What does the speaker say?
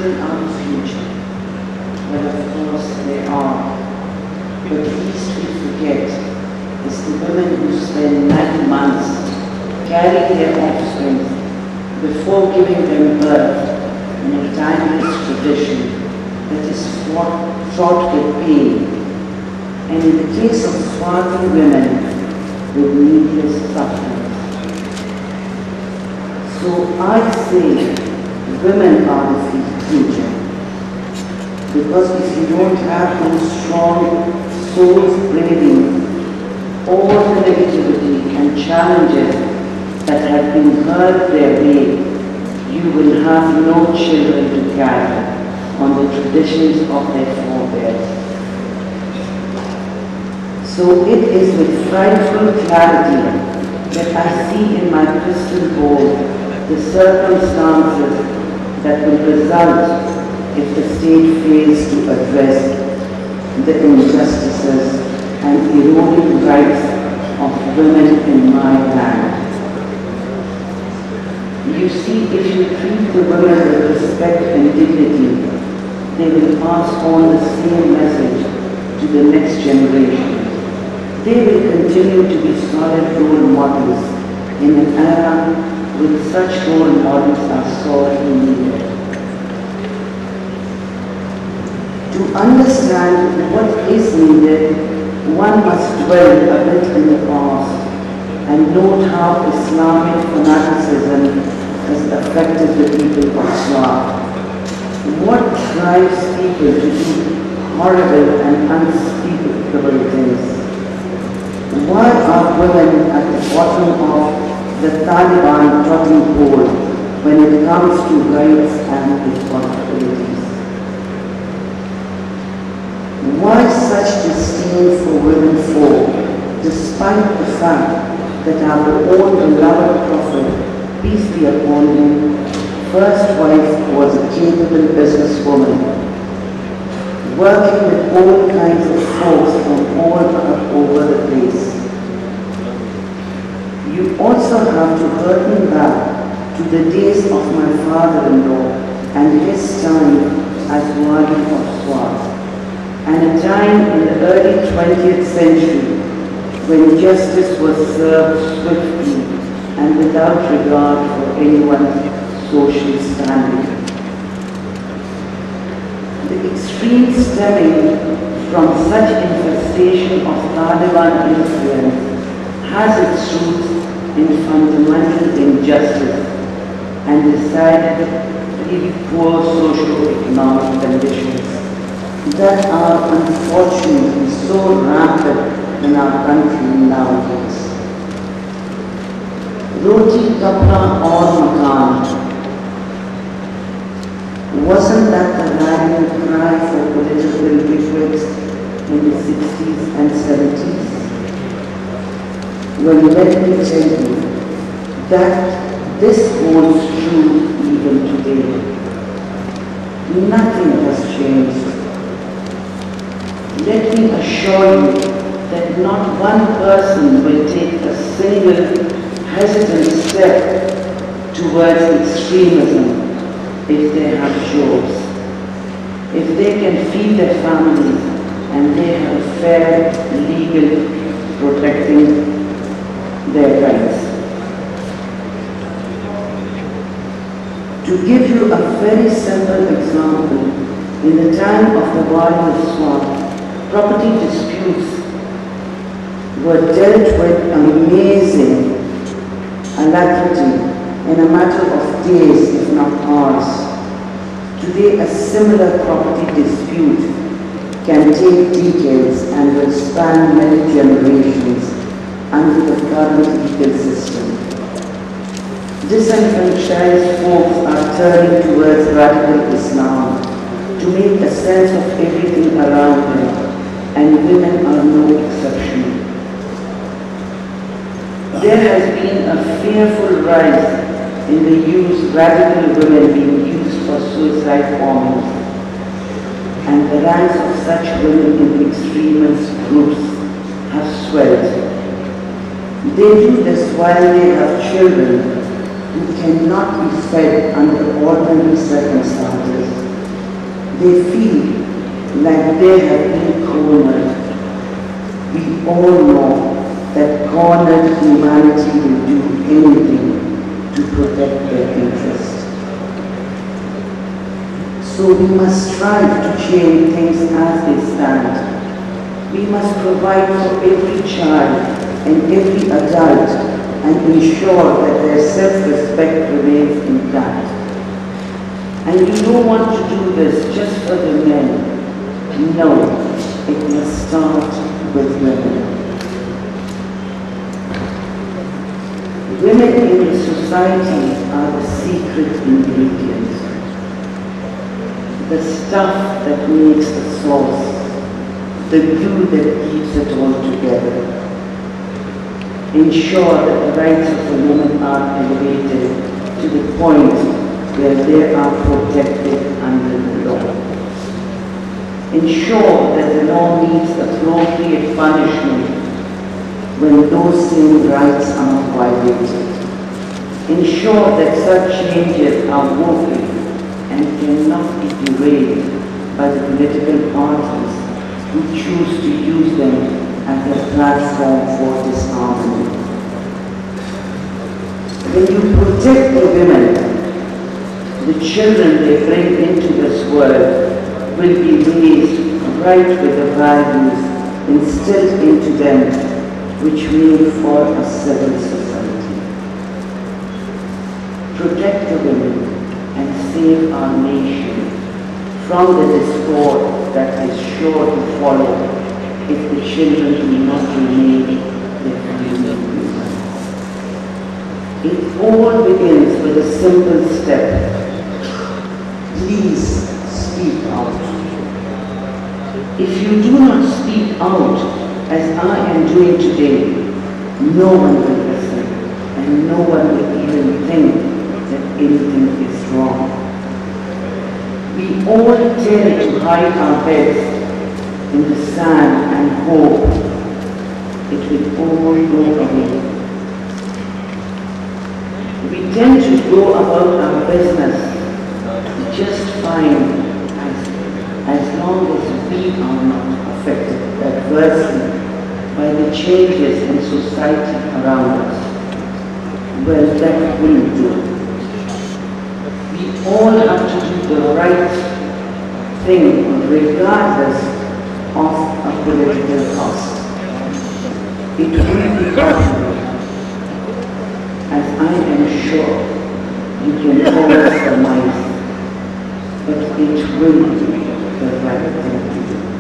children are the future. Well, of course they are. But least we forget is the women who spend 9 months carrying their offspring before giving them birth in a timeless tradition that is fraught with pain, and in the case of Swati women, with needless suffering. So I say women are the future, because if you don't have those strong souls braving all the negativity and challenges that have been hurled their way, you will have no children to carry on the traditions of their forebears. So it is with frightful clarity that I see in my crystal ball the circumstances that will result if the state fails to address the injustices and eroding rights of women in my land. You see, if you treat the women with respect and dignity, they will pass on the same message to the next generation. They will continue to be solid role models in an era when such role models are sorely needed. To understand what is needed, one must dwell a bit in the past and note how Islamic fanaticism has affected the people of Swat. What drives people to do horrible and unspeakable things? Why are women at the bottom of the Taliban totem pole when it comes to rights and responsibilities? Why such disdain for women folk, despite the fact that our own beloved Prophet, peace be upon him, first wife was a capable businesswoman, working with all kinds of folks from all over the place. You also have to harken back to the days of my father-in-law and his time as Wali of Swat, and a time in the early 20th century when justice was served swiftly and without regard for anyone's social standing. The extreme stemming from such infestation of Taliban influence has its roots in fundamental injustice and decidedly poor socio-economic conditions that are unfortunately so rampant in our country nowadays. Roti kapra aur makan. Wasn't that the rallying cry for political bigwigs in the 60s and 70s? Well, let me tell you that this holds true even today. Nothing has changed. Let me assure you that not one person will take a single hesitant step towards extremism if they have jobs, if they can feed their families and they have a fair legal protecting their rights. To give you a very simple example, in the time of the Wali of Swat, property disputes were dealt with amazing alacrity in a matter of days, if not hours. Today, a similar property dispute can take decades and will span many generations under the current legal system. Disenfranchised folks are turning towards radical Islam to make a sense of everything around them, and women are no exception. There has been a fearful rise in the radical women being used for suicide bombings, and the ranks of such women in extremist groups have swelled. They do this while they have children who cannot be fed under ordinary circumstances they feel like they have been cornered. We all know that cornered humanity will do anything to protect their interest. So we must strive to change things as they stand. We must provide for every child and every adult and ensure that their self-respect remains intact. And you don't want to do this just for the men. No, it must start with women. Women in the society are the secret ingredient, the stuff that makes the sauce, the glue that keeps it all together. Ensure that the rights of the women are elevated to the point where they are protected under the law. Ensure that the law meets appropriate punishment when those same rights are violated. Ensure that such changes are woven and cannot be derailed by the political parties who choose to use them as a platform for disharmony. When you protect the women, the children they bring into this world will be raised right with the values instilled into them which make for a civil society. Protect the women and save our nation from the discord that is sure to follow if the children do not remain their human. It all begins with a simple step. Please speak out. If you do not speak out, as I am doing today, no one will listen, and no one will even think that anything is wrong. We all tend to hide our heads in the sand and hope it will all go away. We tend to go about our business just fine as long as we are not affected adversely by the changes in society around us. Well, that will do. We all have to do the right thing regardless of a political cost. It will be possible, as I am sure you can all surmise, but it will be the right thing to do.